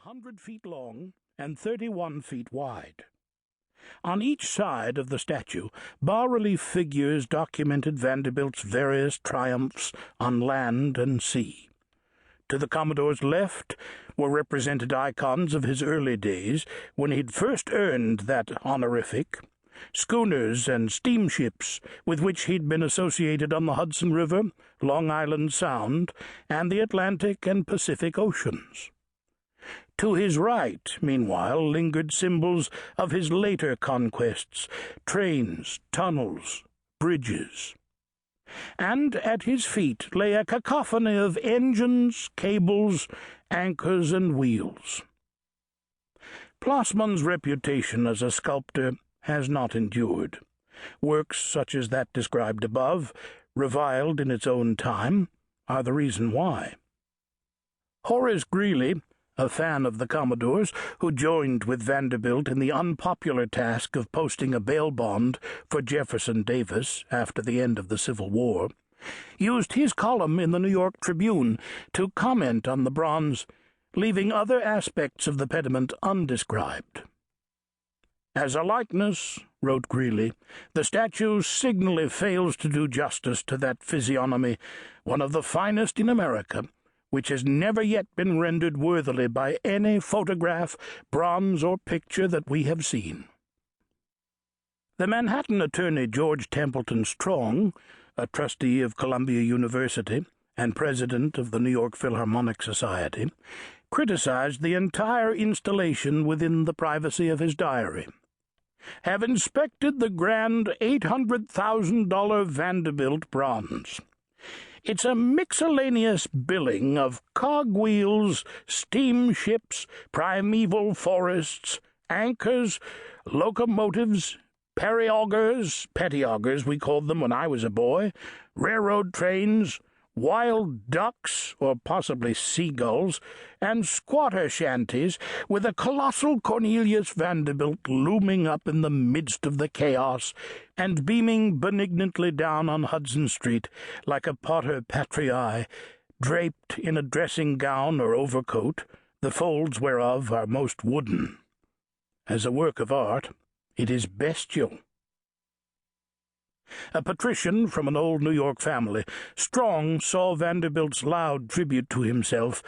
100 feet long and 31 feet wide. On each side of the statue, bas-relief figures documented Vanderbilt's various triumphs on land and sea. To the Commodore's left were represented icons of his early days, when he'd first earned that honorific, schooners and steamships with which he'd been associated on the Hudson River, Long Island Sound, and the Atlantic and Pacific Oceans. To his right, meanwhile, lingered symbols of his later conquests, trains, tunnels, bridges. And at his feet lay a cacophony of engines, cables, anchors, and wheels. Plossman's reputation as a sculptor has not endured. Works such as that described above, reviled in its own time, are the reason why. Horace Greeley, a fan of the Commodore's, who joined with Vanderbilt in the unpopular task of posting a bail bond for Jefferson Davis after the end of the Civil War, used his column in the New York Tribune to comment on the bronze, leaving other aspects of the pediment undescribed. "As a likeness," wrote Greeley, "the statue signally fails to do justice to that physiognomy, one of the finest in America, which has never yet been rendered worthily by any photograph, bronze, or picture that we have seen." The Manhattan attorney George Templeton Strong, a trustee of Columbia University and president of the New York Philharmonic Society, criticized the entire installation within the privacy of his diary. "Have inspected the grand $800,000 Vanderbilt bronze. It's a miscellaneous billing of cogwheels, steamships, primeval forests, anchors, locomotives, periaugers, petty augers we called them when I was a boy, railroad trains, wild ducks, or possibly seagulls, and squatter shanties, with a colossal Cornelius Vanderbilt looming up in the midst of the chaos and beaming benignantly down on Hudson Street like a pater patriae, draped in a dressing gown or overcoat, the folds whereof are most wooden. As a work of art, it is bestial." A patrician from an old New York family, Strong saw Vanderbilt's loud tribute to himself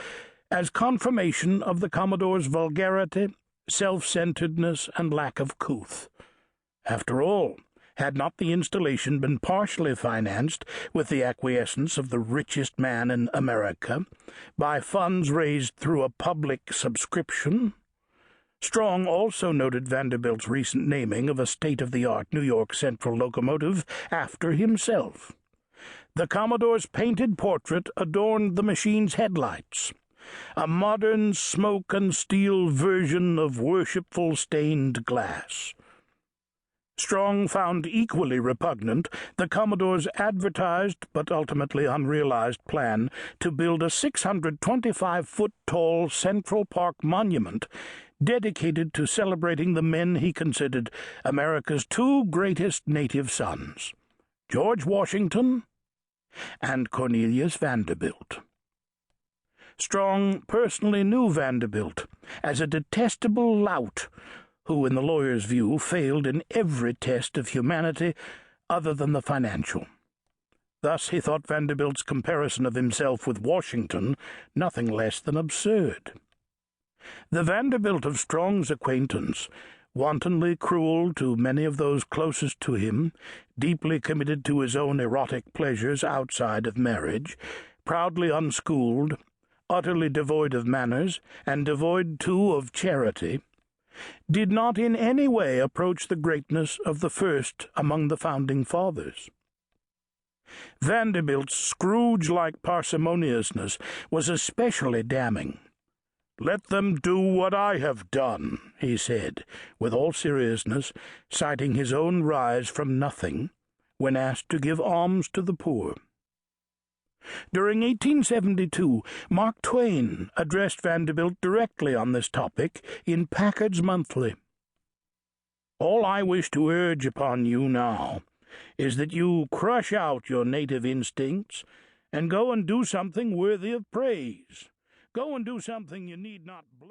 as confirmation of the Commodore's vulgarity, self-centeredness, and lack of couth. After all, had not the installation been partially financed, with the acquiescence of the richest man in America, by funds raised through a public subscription? Strong also noted Vanderbilt's recent naming of a state-of-the-art New York Central locomotive after himself. The Commodore's painted portrait adorned the machine's headlights, a modern smoke-and-steel version of worshipful stained glass. Strong found equally repugnant the Commodore's advertised but ultimately unrealized plan to build a 625-foot-tall Central Park monument dedicated to celebrating the men he considered America's two greatest native sons, George Washington and Cornelius Vanderbilt. Strong personally knew Vanderbilt as a detestable lout who, in the lawyer's view, failed in every test of humanity other than the financial. Thus he thought Vanderbilt's comparison of himself with Washington nothing less than absurd. The Vanderbilt of Strong's acquaintance, wantonly cruel to many of those closest to him, deeply committed to his own erotic pleasures outside of marriage, proudly unschooled, utterly devoid of manners, and devoid, too, of charity, did not in any way approach the greatness of the first among the founding fathers. Vanderbilt's Scrooge-like parsimoniousness was especially damning. "Let them do what I have done," he said, with all seriousness, citing his own rise from nothing when asked to give alms to the poor. During 1872, Mark Twain addressed Vanderbilt directly on this topic in Packard's Monthly. "All I wish to urge upon you now is that you crush out your native instincts and go and do something worthy of praise. Go and do something you need not